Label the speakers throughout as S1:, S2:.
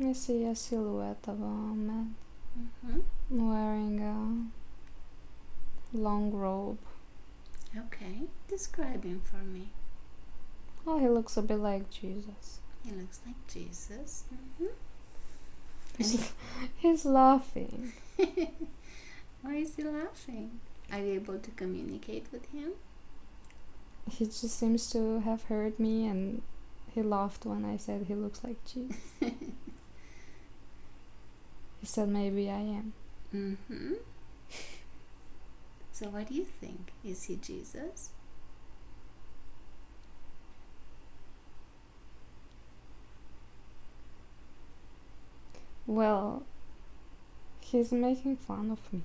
S1: I see a silhouette of a man
S2: Mm-hmm.
S1: wearing a long robe.
S2: Okay, describe him for me.
S1: Oh, he looks a bit like Jesus.
S2: He looks like Jesus.
S1: He's laughing.
S2: Why is he laughing? Are you able to communicate with him?
S1: He just seems to have heard me, and he laughed when I said he looks like Jesus. He said maybe I am.
S2: Mm-hmm. So what do you think? Is he Jesus?
S1: Well, he's making fun of me.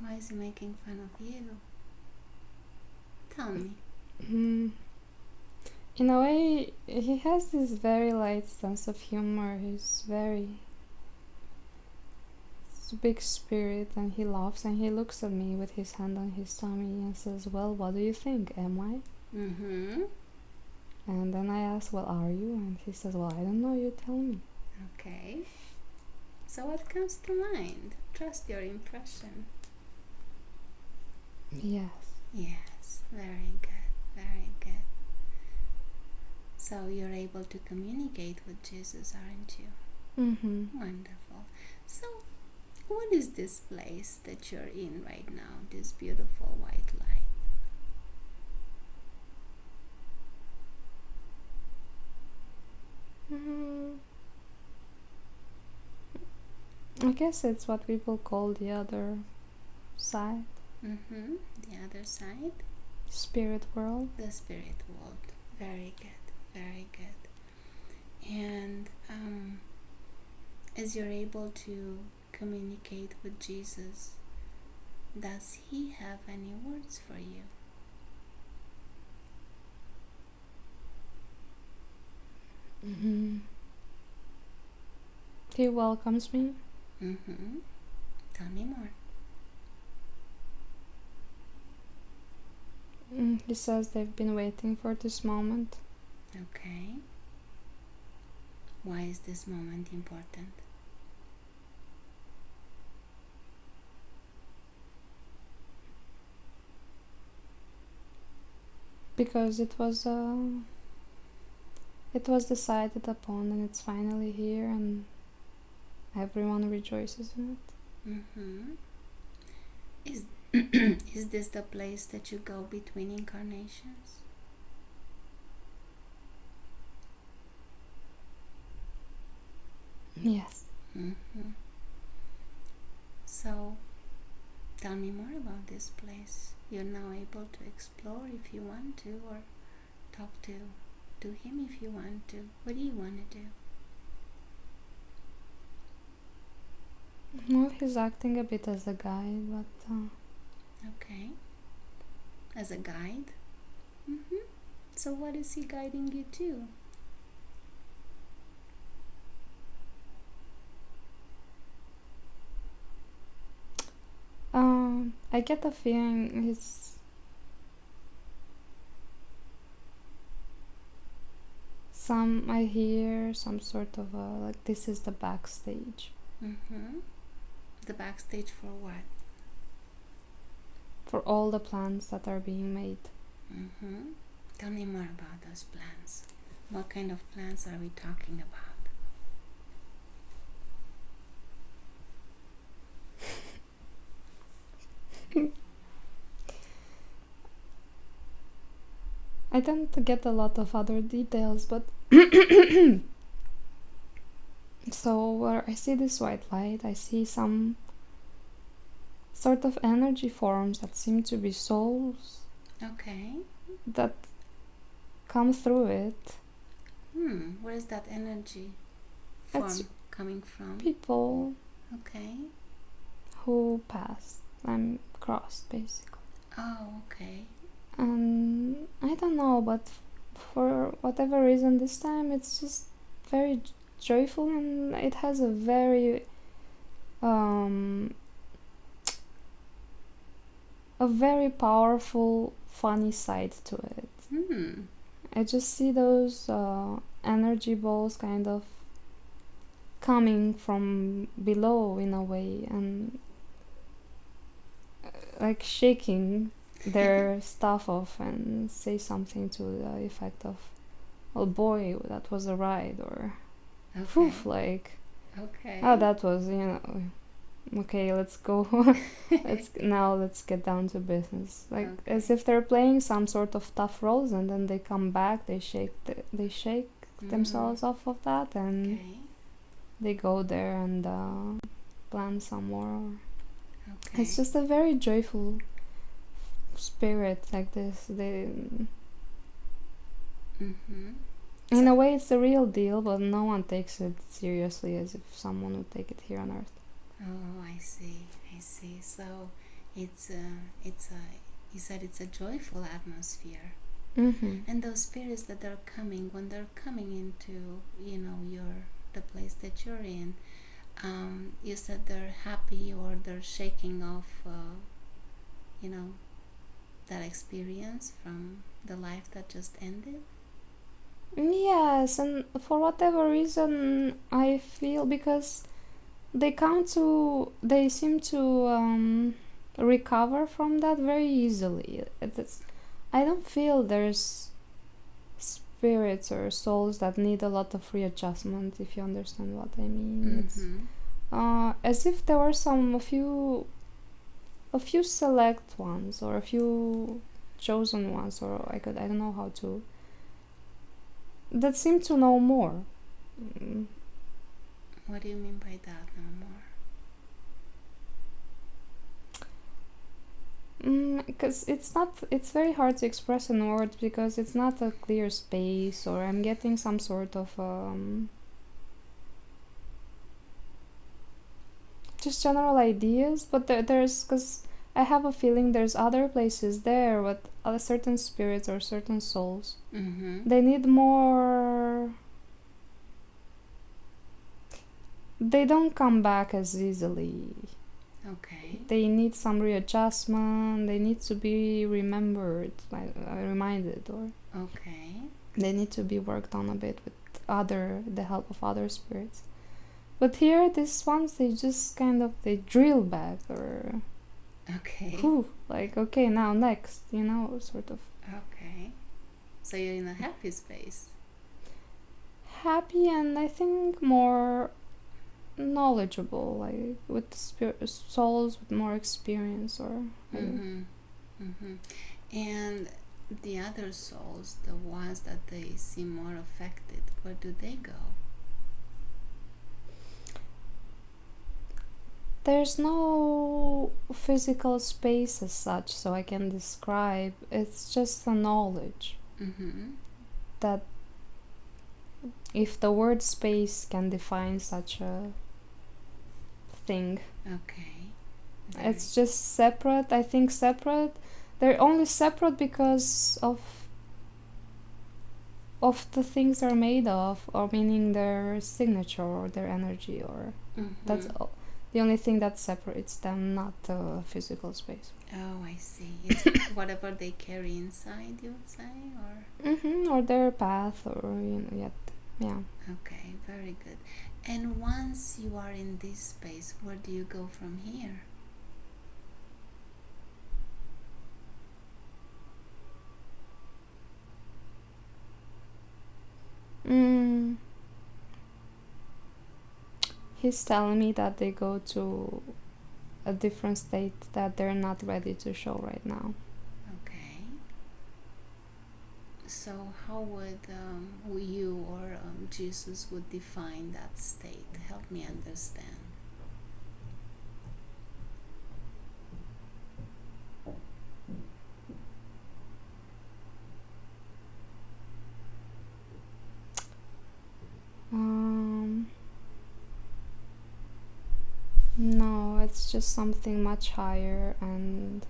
S2: Why is he making fun of you? Tell me.
S1: In a way, he has this very light sense of humor. He's a big spirit, and he laughs and he looks at me with his hand on his tummy and says, well, what do you think? Am I?
S2: Mm-hmm.
S1: And then I ask, well, are you? And he says, well, I don't know, you tell me.
S2: Okay. So what comes to mind? Trust your impression.
S1: Yes.
S2: Yes, very good, very good. So you're able to communicate with Jesus, aren't you?
S1: Mm-hmm.
S2: Wonderful. So what is this place that you're in right now, this beautiful white light?
S1: I guess it's what people call the other side.
S2: Mm-hmm. The other side?
S1: Spirit world.
S2: The spirit world. Very good, very good. And as you're able to communicate with Jesus, does he have any words for you?
S1: Mm-hmm. He welcomes me.
S2: Mm-hmm. Tell me more.
S1: He says they've been waiting for this moment.
S2: Okay. Why is this moment important?
S1: Because it was decided upon, and it's finally here, and everyone rejoices in it.
S2: Mm-hmm. Is this the place that you go between incarnations?
S1: Yes.
S2: Mm-hmm. So tell me more about this place. You're now able to explore if you want to, or talk to him if you want to. What do you want to do?
S1: Well, he's acting a bit as a guide, but
S2: Okay. As a guide? Mm-hmm. So what is he guiding you to?
S1: I get the feeling he's I hear some sort of like this is the backstage.
S2: Mm-hmm. The backstage for what?
S1: For all the plans that are being made.
S2: Mm-hmm. Tell me more about those plans. What kind of plans are we talking about?
S1: I didn't get a lot of other details, but so where I see this white light, I see some sort of energy forms that seem to be souls.
S2: Okay.
S1: That come through it.
S2: Where is that energy form coming from?
S1: People.
S2: Okay.
S1: Who passed and crossed, basically.
S2: Oh, okay.
S1: And I don't know, but for whatever reason this time it's just very joyful, and it has a very powerful funny side to it. I just see those energy balls kind of coming from below in a way, and like shaking their stuff off and say something to the effect of, "Oh boy, that was a ride," or
S2: Okay.
S1: like,
S2: Okay.
S1: "Oh, that was, okay, let's go." Let's get down to business, like as if they're playing some sort of tough roles, and then they come back, they shake themselves off of that, and they go there and plan some more. It's just a very joyful spirit like this. They in a way it's the real deal, but no one takes it seriously as if someone would take it here on earth.
S2: Oh, I see. So it's you said it's a joyful atmosphere. And those spirits that are coming, when they're coming into, the place that you're in, you said they're happy, or they're shaking off, that experience from the life that just ended.
S1: Yes, and for whatever reason, I feel, because they seem to recover from that very easily. I don't feel there's spirits or souls that need a lot of readjustment, if you understand what I mean. It's as if there were a few select ones, or a few chosen ones, or I don't know how to, that seem to know more.
S2: What do you mean by that, no
S1: more? Because it's very hard to express in words, because it's not a clear space, or I'm getting some sort of just general ideas, but there's, because I have a feeling there's other places there with other certain spirits or certain souls. They need more. They don't come back as easily.
S2: Okay.
S1: They need some readjustment. They need to be remembered, reminded, or they need to be worked on a bit with the help of other spirits. But here, these ones, they just kind of, they drill back, or okay, now next, sort of.
S2: Okay. So you're in a happy space.
S1: Happy, and I think more knowledgeable, like with souls with more experience, or.
S2: And the other souls, the ones that they seem more affected, where do they go?
S1: There's no physical space as such, so I can describe. It's just a knowledge that, if the word space can define such a thing. It's just separate. I think separate. They're only separate because of the things they're made of, or meaning their signature or their energy, or that's all. The only thing that separates them, not the physical space.
S2: Oh, I see. It's whatever they carry inside, you would say, or?
S1: Or their path, or yeah.
S2: Okay, very good. And once you are in this space, where do you go from here?
S1: He's telling me that they go to a different state that they're not ready to show right now.
S2: Okay. So how would you or Jesus would define that state? Help me understand.
S1: No, it's just something much higher, and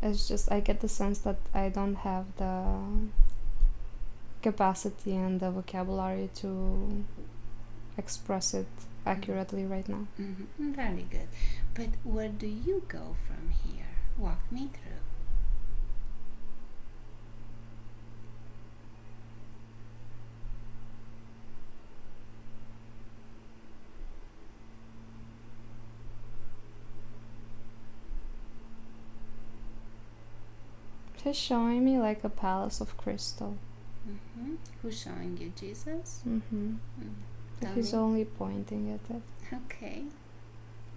S1: it's just, I get the sense that I don't have the capacity and the vocabulary to express it accurately right now.
S2: Very good. But where do you go from here? Walk me through.
S1: He's showing me like a palace of crystal.
S2: Who's showing you? Jesus?
S1: But he's only pointing at it.
S2: Okay.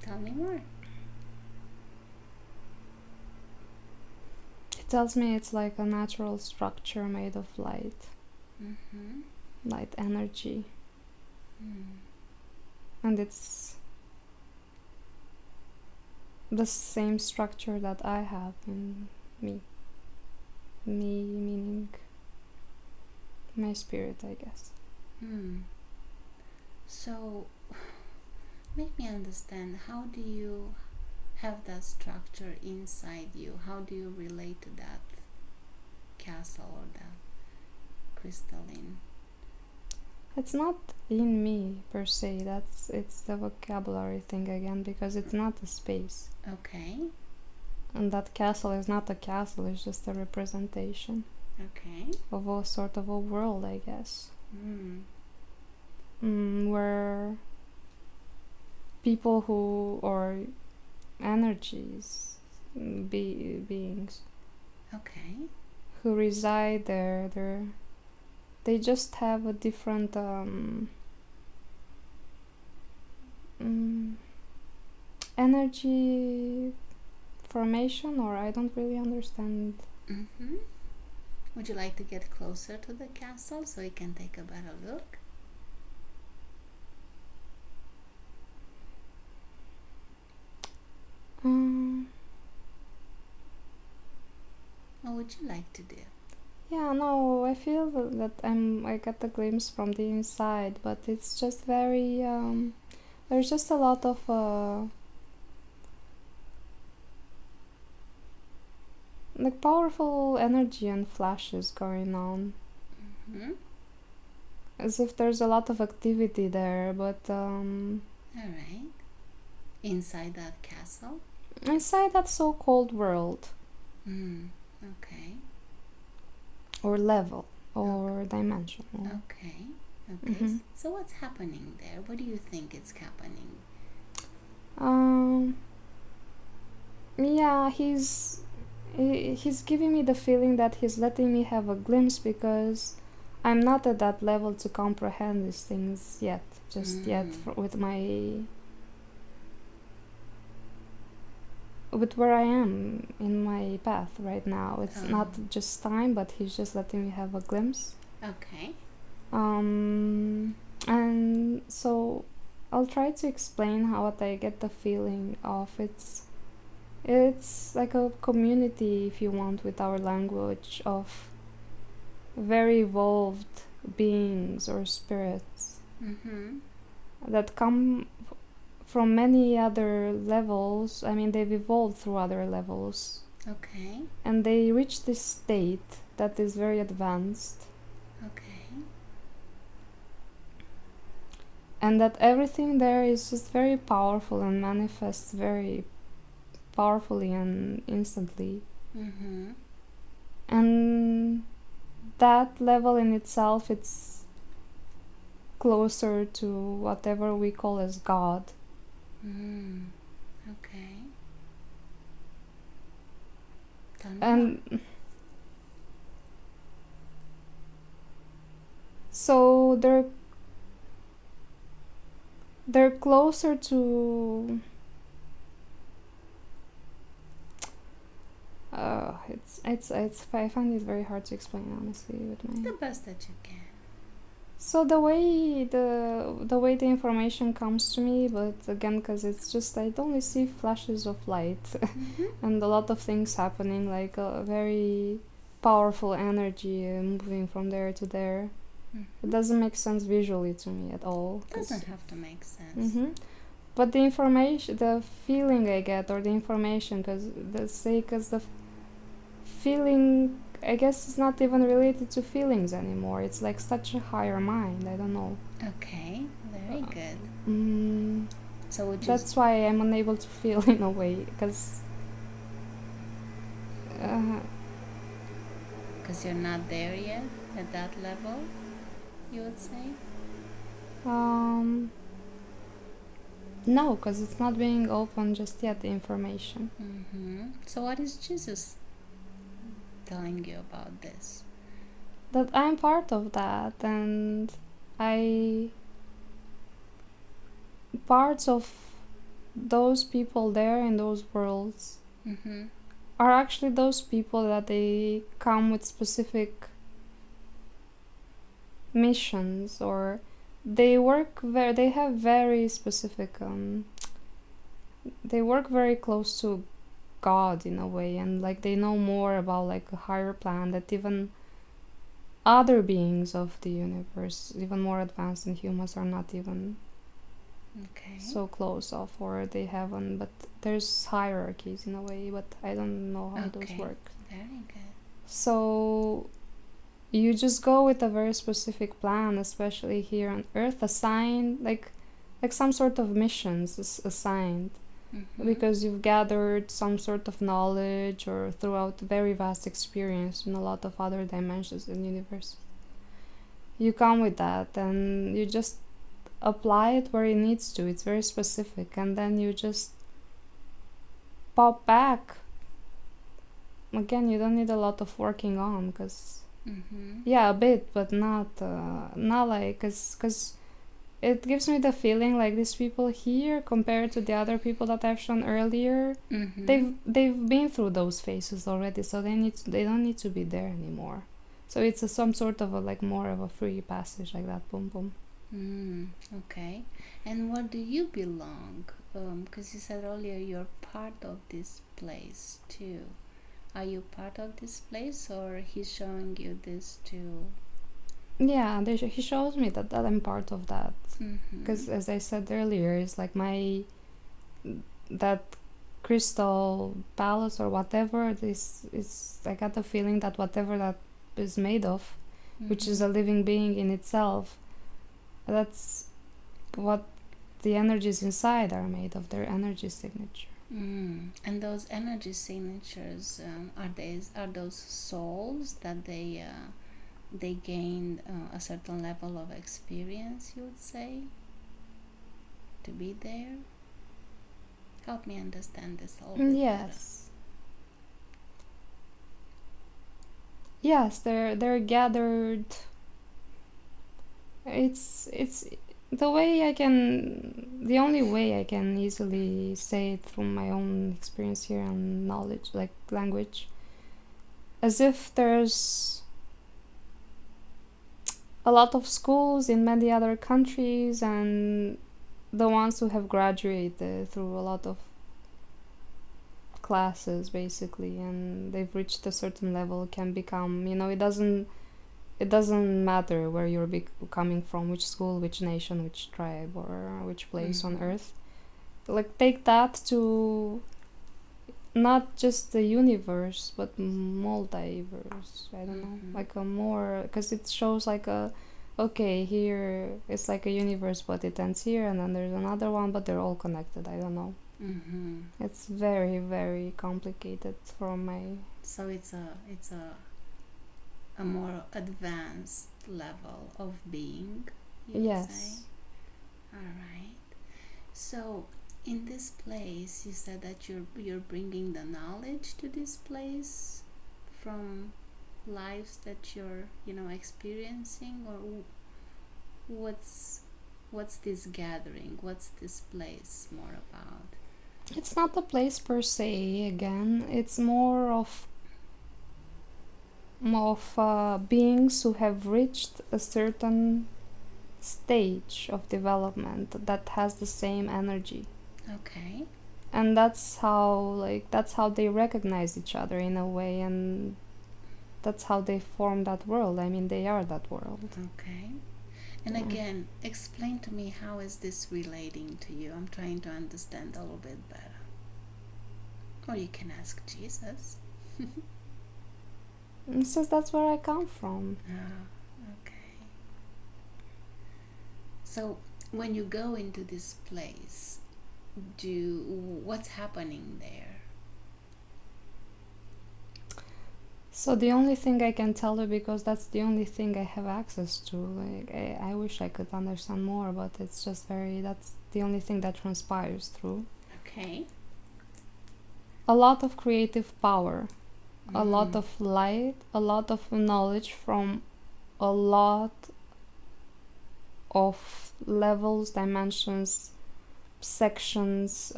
S2: Tell me more.
S1: It tells me it's like a natural structure made of light. Light energy. And it's the same structure that I have in me. Me meaning my spirit, I guess.
S2: So, make me understand, how do you have that structure inside you? How do you relate to that castle or that crystalline?
S1: It's not in me per se, it's the vocabulary thing again, because it's not a space.
S2: Okay.
S1: And that castle is not a castle, it's just a representation.
S2: Okay.
S1: Of a sort of a world, I guess. Where people who, or energies, beings,
S2: okay,
S1: who reside there, they just have a different energy formation, or I don't really understand.
S2: Would you like to get closer to the castle so you can take a better look? What would you like to do?
S1: Yeah, no, I feel that I got a glimpse from the inside, but it's just very there's just a lot of like powerful energy and flashes going on. As if there's a lot of activity there, but
S2: alright. Inside that castle?
S1: Inside that so-called world.
S2: Okay.
S1: Or level, or dimension.
S2: Okay. So what's happening there? What do you think is happening?
S1: Yeah, he's giving me the feeling that he's letting me have a glimpse, because I'm not at that level to comprehend these things yet, with where I am in my path right now. It's not just time, but he's just letting me have a glimpse.
S2: Okay.
S1: And so I'll try to explain how I get the feeling of it's like a community, if you want, with our language, of very evolved beings or spirits that come from many other levels. I mean, they've evolved through other levels.
S2: Okay.
S1: And they reach this state that is very advanced.
S2: Okay.
S1: And that everything there is just very powerful and manifests very powerfully and instantly. And that level in itself, it's closer to whatever we call as God.
S2: Okay.
S1: And so they're closer to it's I find it very hard to explain, honestly, with my
S2: the best that you can.
S1: So the way the information comes to me, but again, because it's just I only see flashes of light and a lot of things happening, like a very powerful energy moving from there to there. It doesn't make sense visually to me at all.
S2: Doesn't have to make sense.
S1: But the information, the feeling I get, or the information, because the feeling, I guess, it's not even related to feelings anymore. It's like such a higher mind. I don't know.
S2: Okay, very good. So would you
S1: that's why I'm unable to feel in a way, because
S2: you're not there yet at that level, you would say?
S1: No, because it's not being open just yet, the information.
S2: So what is Jesus telling you about this?
S1: That I'm part of that, and parts of those people there in those worlds
S2: Mm-hmm.
S1: are actually those people that they come with specific missions, or they have very specific they work very close to God in a way, and like they know more about like a higher plan that even other beings of the universe, even more advanced than humans, are not even so close off, or they haven't, but there's hierarchies in a way, but I don't know how those work.
S2: Very good.
S1: So you just go with a very specific plan, especially here on Earth, assigned like some sort of missions is assigned, because you've gathered some sort of knowledge or throughout very vast experience in a lot of other dimensions in the universe. You come with that and you just apply it where it needs to. It's very specific, and then you just pop back. Again, you don't need a lot of working on, because yeah, a bit, but not like, because it gives me the feeling like these people here, compared to the other people that I've shown earlier, they've been through those phases already, so they don't need to be there anymore. So it's some sort of a like more of a free passage, like that. Boom boom.
S2: Okay. And where do you belong? Because you said earlier you're part of this place too. Are you part of this place, or he's showing you this too?
S1: Yeah, he shows me that I'm part of that. Because as I said earlier, it's like that crystal palace or whatever this is. I got the feeling that whatever that is made of, which is a living being in itself, that's what the energies inside are made of, their energy signature.
S2: And those energy signatures, are those souls that they gained a certain level of experience, you would say, to be there? Help me understand this a little bit.
S1: Yes, they're gathered. It's the only way I can easily say it from my own experience here and knowledge, like language, as if there's a lot of schools in many other countries, and the ones who have graduated through a lot of classes basically, and they've reached a certain level, can become, it doesn't matter where you're coming from, which school, which nation, which tribe, or which place on Earth. Like, take that to not just the universe, but multiverse. I don't know, like a more, because it shows like okay, here it's like a universe, but it ends here, and then there's another one, but they're all connected. I don't know. It's very, very complicated from my.
S2: So it's a more advanced level of being, you would say? All right. So in this place, you said that you're bringing the knowledge to this place from lives that you're experiencing, or what's this gathering? What's this place more about?
S1: It's not a place per se. Again, it's more of beings who have reached a certain stage of development that has the same energy.
S2: Okay.
S1: And that's how they recognize each other in a way, and that's how they form that world. I mean, they are that world.
S2: Okay. And again, explain to me, how is this relating to you? I'm trying to understand a little bit better. Or you can ask Jesus.
S1: It says that's where I come from.
S2: Okay. So when you go into this place, what's happening there?
S1: So the only thing I can tell you, because that's the only thing I have access to, like I wish I could understand more, but it's just that's the only thing that transpires through.
S2: Okay.
S1: A lot of creative power a lot of light, a lot of knowledge from a lot of levels, dimensions, sections,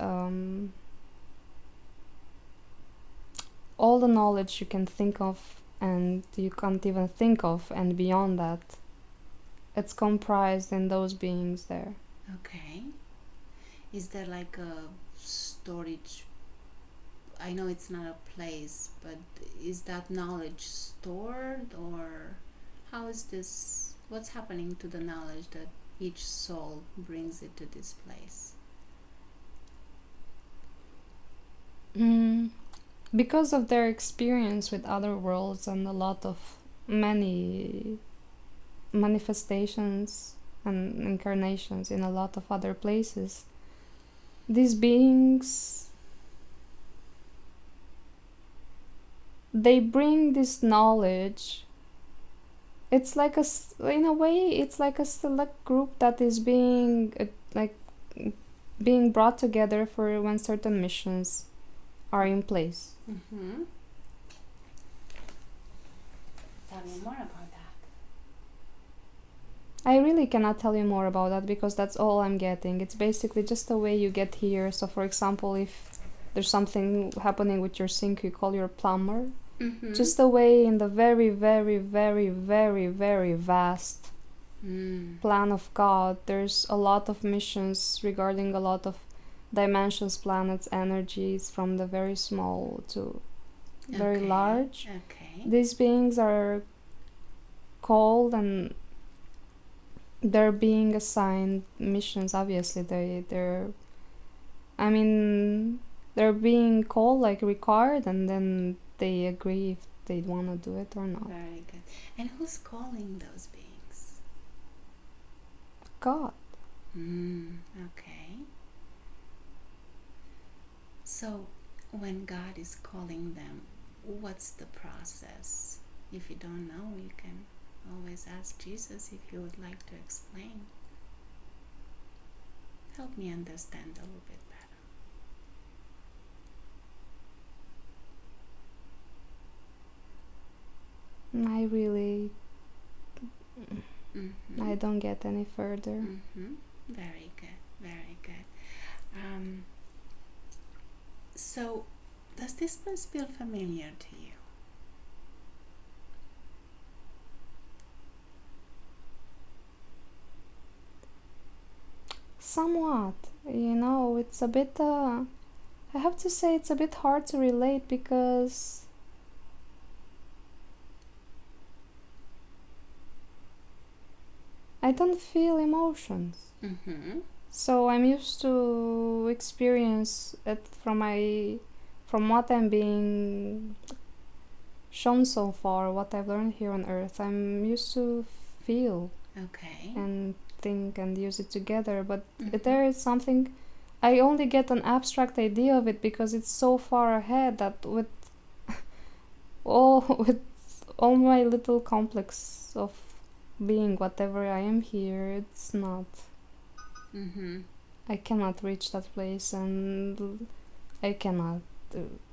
S1: all the knowledge you can think of and you can't even think of, and beyond that, it's comprised in those beings there.
S2: Okay. Is there like a storage? I know it's not a place, but is that knowledge stored, or how is this? What's happening to the knowledge that each soul brings it to this place?
S1: Because of their experience with other worlds and a lot of many manifestations and incarnations in a lot of other places, these beings, they bring this knowledge. It's like in a way, it's like a select group that is being being brought together for when certain missions are in place.
S2: Tell me more about that.
S1: I really cannot tell you more about that because that's all I'm getting. It's basically just the way you get here. So, for example, if there's something happening with your sink, you call your plumber. Just the way in the very, very, very, very, very vast plan of God, there's a lot of missions regarding a lot of dimensions, planets, energies, from the very small to very large.
S2: Okay.
S1: These beings are called and they're being assigned missions. Obviously, they're being called, like required, and then they agree if they want to do it or not.
S2: Very good. And who's calling those beings?
S1: God.
S2: Okay. So, when God is calling them, what's the process? If you don't know, you can always ask Jesus if you would like to explain. Help me understand a little bit better.
S1: I really I don't get any further.
S2: Very good, very good. So, does this place feel familiar to you?
S1: Somewhat, it's a bit I have to say it's a bit hard to relate because I don't feel emotions. So I'm used to experience it from what I'm being shown so far, what I've learned here on Earth. I'm used to feel and think and use it together, but there is something, I only get an abstract idea of it because it's so far ahead that with all my little complex of being whatever I am here, it's not. I cannot reach that place and I cannot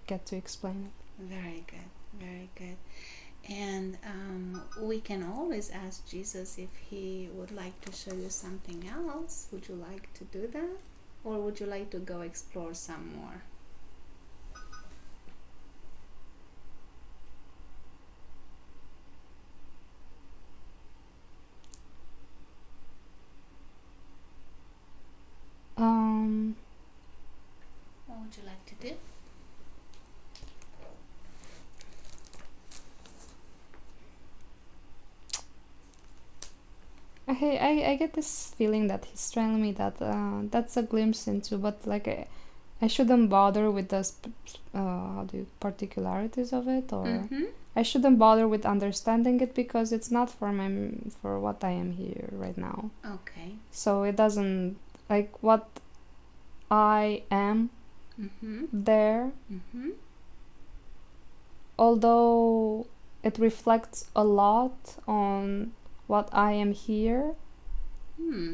S1: get to explain it.
S2: Very good, very good. And we can always ask Jesus if he would like to show you something else. Would you like to do that? Or would you like to go explore some more? What would you like to do?
S1: I get this feeling that he's telling me that that's a glimpse into, but like I shouldn't bother with the particularities of it, or I shouldn't bother with understanding it because it's not for what I am here right now.
S2: Okay.
S1: So it doesn't, like, what I am there, although it reflects a lot on what I am here,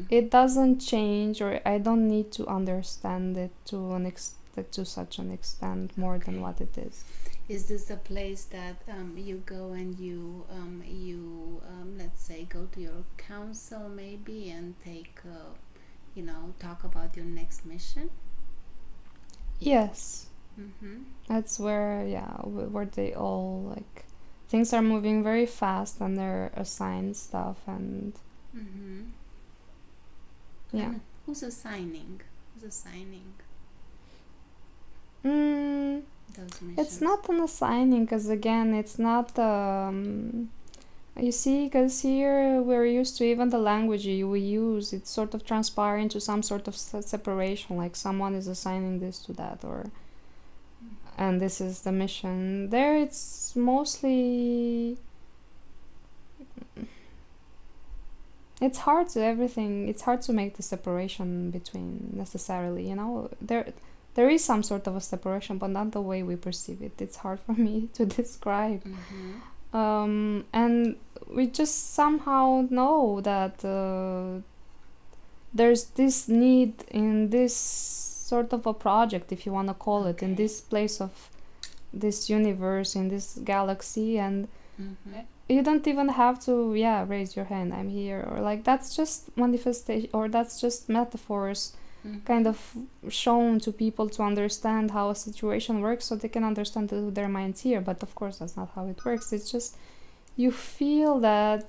S1: it doesn't change, or I don't need to understand it to such an extent more than what it is.
S2: Is this the place that you go and let's say go to your council maybe and take talk about your next mission?
S1: Yes.
S2: Mm-hmm.
S1: That's where, where they all, like, things are moving very fast and they're assigned stuff and
S2: Mm-hmm.
S1: yeah.
S2: And who's assigning?
S1: Mm,
S2: Those missions?
S1: it's not an assigning, because again, it's not. You see, because here we're used to even the language we use, it's sort of transpiring into some sort of separation, like someone is assigning this to that, or and this is the mission. There, it's mostly. It's hard to everything. It's hard to make the separation between necessarily. There is some sort of a separation, but not the way we perceive it. It's hard for me to describe.
S2: Mm-hmm.
S1: And we just somehow know that there's this need in this sort of a project, if you want to call it, in this place of this universe, in this galaxy, and
S2: Mm-hmm.
S1: you don't even have to raise your hand, I'm here, or like that's just manifestation, or that's just metaphors
S2: Mm-hmm.
S1: kind of shown to people to understand how a situation works, so they can understand their minds here. But of course that's not how it works. It's just you feel that,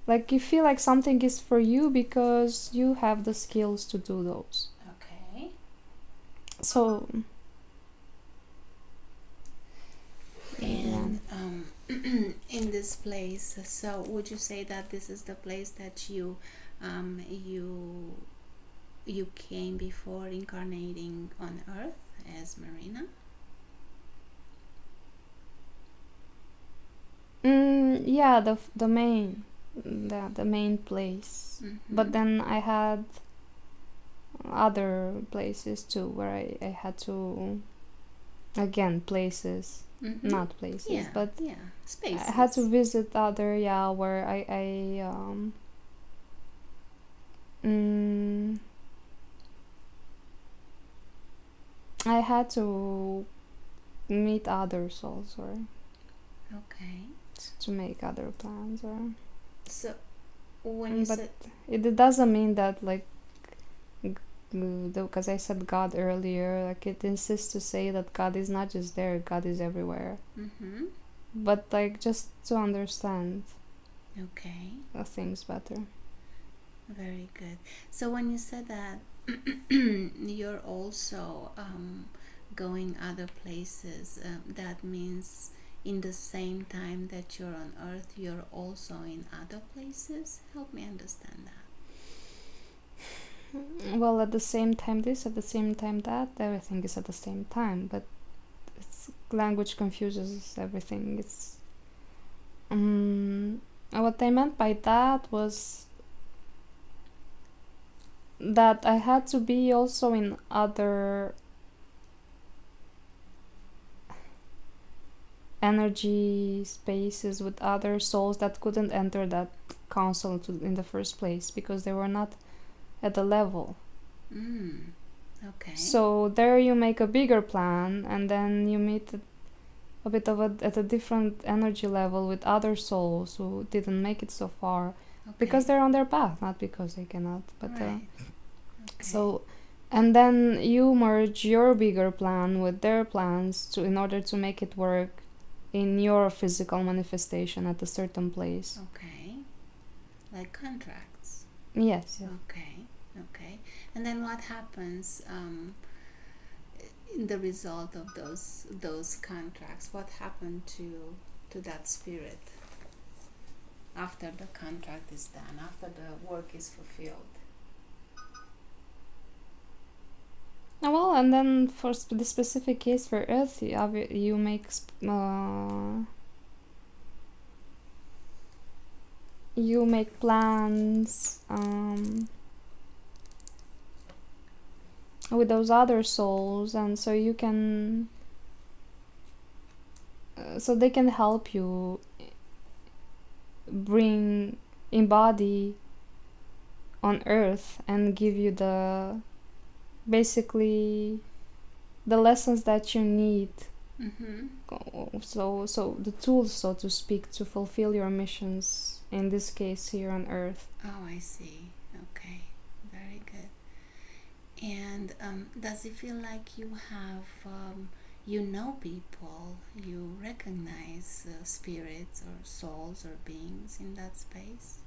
S1: like, you feel like something is for you because you have the skills to do those.
S2: Okay.
S1: So
S2: And in this place, so would you say that this is the place that you came before incarnating on Earth as Marina?
S1: yeah, the main place.
S2: Mm-hmm.
S1: But then I had other places too where I had to, again, places,
S2: Mm-hmm.
S1: not places, but
S2: spaces.
S1: I had to visit other, where I had to meet other souls, or
S2: Okay.
S1: to make other plans, or
S2: So when you
S1: but
S2: said
S1: it doesn't mean that, like, because I said God earlier, like, it insists to say that God is not just there, God is everywhere.
S2: mm-hmm.
S1: But like, just to understand
S2: Okay.
S1: things better.
S2: Very good. So when you said that you're also going other places, that means in the same time that you're on Earth, you're also in other places? Help me understand that.
S1: Well, at the same time this, at the same time that, everything is at the same time, but language confuses everything. It's what I meant by that was that I had to be also in other energy spaces with other souls that couldn't enter that council in the first place because they were not at the level.
S2: Okay.
S1: So there you make a bigger plan, and then you meet a bit of at a different energy level with other souls who didn't make it so far, because they're on their path, not because they cannot. But
S2: right.
S1: so, and then you merge your bigger plan with their plans in order to make it work in your physical manifestation at a certain place.
S2: Okay. Like contracts.
S1: Yes.
S2: Okay. And then what happens in the result of those contracts? What happened to that spirit after the contract is done, after the work is fulfilled?
S1: Well, and then for the specific case for Earth, you make plans with those other souls, and so you can so they can help you embody on Earth and give you basically the lessons that you need So the tools, so to speak, to fulfill your missions, in this case here on earth.
S2: Oh, I see. Okay, very good. And does it feel like you have, you know people, you recognize spirits or souls or beings in that space?